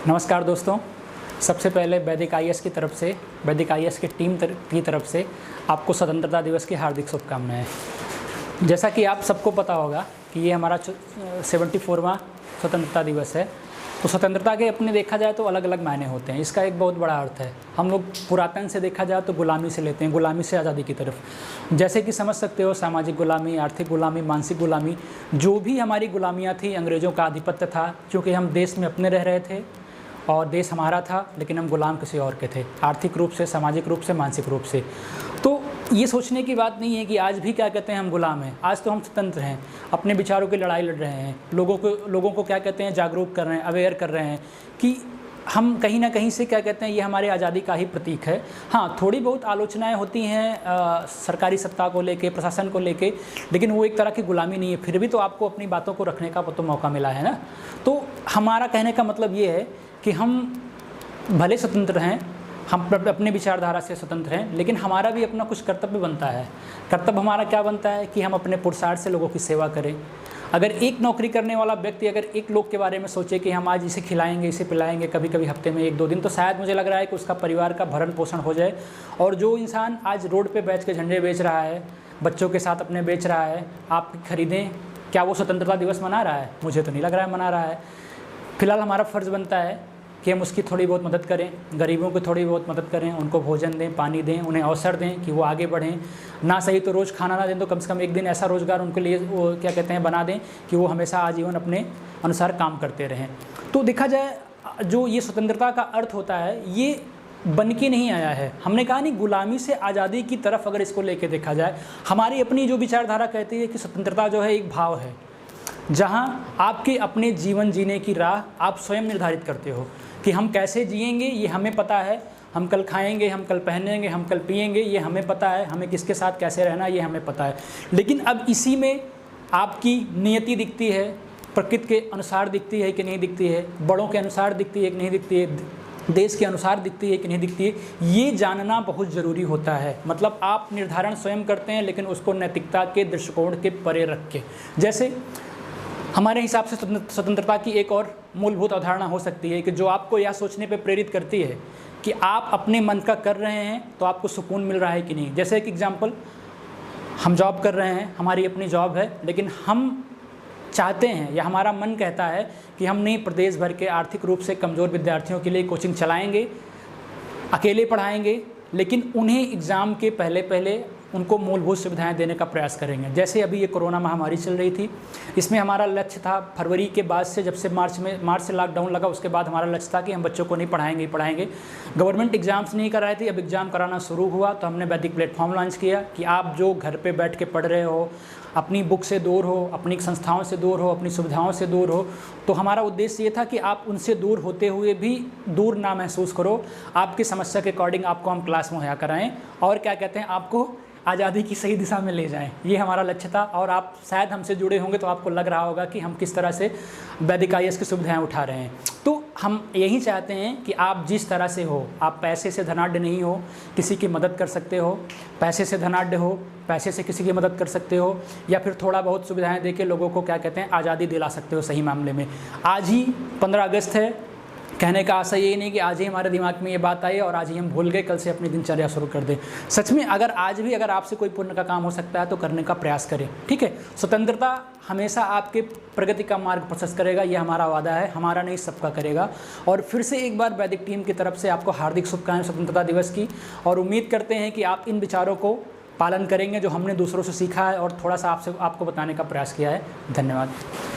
नमस्कार दोस्तों, सबसे पहले वैदिक आईएएस की तरफ से, वैदिक आईएएस की टीम की तरफ से आपको स्वतंत्रता दिवस की हार्दिक शुभकामनाएं। जैसा कि आप सबको पता होगा कि ये हमारा 74वां स्वतंत्रता दिवस है। तो स्वतंत्रता के अपने देखा जाए तो अलग अलग मायने होते हैं। इसका एक बहुत बड़ा अर्थ है। हम लोग पुरातन से देखा जाए तो गुलामी से लेते हैं, गुलामी से आज़ादी की तरफ। जैसे कि समझ सकते हो, सामाजिक गुलामी, आर्थिक गुलामी, मानसिक गुलामी, जो भी हमारी गुलामियाँ थी, अंग्रेज़ों का आधिपत्य था, क्योंकि हम देश में अपने रह रहे थे और देश हमारा था, लेकिन हम गुलाम किसी और के थे, आर्थिक रूप से, सामाजिक रूप से, मानसिक रूप से। तो ये सोचने की बात नहीं है कि आज भी क्या कहते हैं हम गुलाम हैं। आज तो हम स्वतंत्र हैं, अपने विचारों की लड़ाई लड़ रहे हैं, लोगों को क्या कहते हैं जागरूक कर रहे हैं, अवेयर कर रहे हैं कि हम कहीं ना कहीं से क्या कहते हैं ये हमारे आज़ादी का ही प्रतीक है। हाँ, थोड़ी बहुत आलोचनाएं होती हैं सरकारी सत्ता को लेके, प्रशासन को लेके, लेकिन वो एक तरह की गुलामी नहीं है। फिर भी तो आपको अपनी बातों को रखने का तो मौका मिला है ना। तो हमारा कहने का मतलब ये है कि हम भले स्वतंत्र हैं, हम अपने विचारधारा से स्वतंत्र हैं, लेकिन हमारा भी अपना कुछ कर्तव्य बनता है। कर्तव्य हमारा क्या बनता है कि हम अपने पुरुषार्थ से लोगों की सेवा करें। अगर एक नौकरी करने वाला व्यक्ति अगर एक लोग के बारे में सोचे कि हम आज इसे खिलाएंगे, इसे पिलाएंगे, कभी कभी हफ्ते में 1-2 दिन, तो शायद मुझे लग रहा है कि उसका परिवार का भरण पोषण हो जाए। और जो इंसान आज रोड पे बैठ के झंडे बेच रहा है, बच्चों के साथ अपने बेच रहा है, आप खरीदें, क्या वो स्वतंत्रता दिवस मना रहा है? मुझे तो नहीं लग रहा है मना रहा है। फिलहाल हमारा फ़र्ज़ बनता है कि हम उसकी थोड़ी बहुत मदद करें, गरीबों की थोड़ी बहुत मदद करें, उनको भोजन दें, पानी दें, उन्हें अवसर दें कि वो आगे बढ़ें। ना सही तो रोज़ खाना ना दें तो कम से कम एक दिन ऐसा रोज़गार उनके लिए वो क्या कहते हैं बना दें कि वो हमेशा आजीवन अपने अनुसार काम करते रहें। तो देखा जाए जो ये स्वतंत्रता का अर्थ होता है, ये बन के नहीं आया है। हमने कहा नहीं, गुलामी से आज़ादी की तरफ अगर इसको लेके देखा जाए, हमारी अपनी जो विचारधारा कहती है कि स्वतंत्रता जो है एक भाव है, जहाँ आपके अपने जीवन जीने की राह आप स्वयं निर्धारित करते हो कि हम कैसे जिएंगे ये हमें पता है, हम कल खाएंगे, हम कल पहनेंगे, हम कल पिएंगे, ये हमें पता है, हमें किसके साथ कैसे रहना ये हमें पता है। लेकिन अब इसी में आपकी नियति दिखती है, प्रकृति के अनुसार दिखती है कि नहीं दिखती है, बड़ों के अनुसार दिखती है कि नहीं दिखती है, देश के अनुसार दिखती है कि नहीं दिखती है, ये जानना बहुत ज़रूरी होता है। मतलब आप निर्धारण स्वयं करते हैं, लेकिन उसको नैतिकता के दृष्टिकोण के परे रख के। जैसे हमारे हिसाब से स्वतंत्रता की एक और मूलभूत अवधारणा हो सकती है कि जो आपको यह सोचने पे प्रेरित करती है कि आप अपने मन का कर रहे हैं तो आपको सुकून मिल रहा है कि नहीं। जैसे एक एग्जांपल, हम जॉब कर रहे हैं, हमारी अपनी जॉब है, लेकिन हम चाहते हैं या हमारा मन कहता है कि हम नहीं प्रदेश भर के आर्थिक रूप से कमज़ोर विद्यार्थियों के लिए कोचिंग चलाएँगे, अकेले पढ़ाएँगे, लेकिन उन्हें एग्ज़ाम के पहले उनको मूलभूत सुविधाएं देने का प्रयास करेंगे। जैसे अभी ये कोरोना महामारी चल रही थी, इसमें हमारा लक्ष्य था फरवरी के बाद से, जब से मार्च से लॉकडाउन लगा, उसके बाद हमारा लक्ष्य था कि हम बच्चों को नहीं पढ़ाएंगे ही पढ़ाएंगे। गवर्नमेंट एग्जाम्स नहीं कर रहे थे, अब एग्ज़ाम कराना शुरू हुआ तो हमने वैदिक प्लेटफॉर्म लॉन्च किया कि आप जो घर पर बैठ के पढ़ रहे हो, अपनी बुक से दूर हो, अपनी संस्थाओं से दूर हो, अपनी सुविधाओं से दूर हो, तो हमारा उद्देश्य ये था कि आप उनसे दूर होते हुए भी दूर ना महसूस करो। आपकी समस्या के अकॉर्डिंग आपको हम क्लास मुहैया कराएं और क्या कहते हैं आपको आज़ादी की सही दिशा में ले जाएं। ये हमारा लक्ष्य था। और आप शायद हमसे जुड़े होंगे तो आपको लग रहा होगा कि हम किस तरह से वैदिक आईएएस की सुविधाएं उठा रहे हैं। तो हम यही चाहते हैं कि आप जिस तरह से हो, आप पैसे से धनाढ्य नहीं हो, किसी की मदद कर सकते हो, पैसे से धनाढ्य हो, पैसे से किसी की मदद कर सकते हो, या फिर थोड़ा बहुत सुविधाएं देके लोगों को क्या कहते हैं आज़ादी दिला सकते हो सही मामले में। आज ही 15 अगस्त है, कहने का आशा यही नहीं कि आज ही हमारे दिमाग में ये बात आई और आज ही हम भूल गए, कल से अपनी दिनचर्या शुरू कर दें। सच में अगर आज भी अगर आपसे कोई पुण्य का काम हो सकता है तो करने का प्रयास करें, ठीक है। स्वतंत्रता हमेशा आपके प्रगति का मार्ग प्रशस्त करेगा, ये हमारा वादा है, हमारा नहीं सबका करेगा। और फिर से एक बार वैदिक टीम की तरफ से आपको हार्दिक शुभकामनाएं स्वतंत्रता दिवस की, और उम्मीद करते हैं कि आप इन विचारों को पालन करेंगे जो हमने दूसरों से सीखा है और थोड़ा सा आपको बताने का प्रयास किया है। धन्यवाद।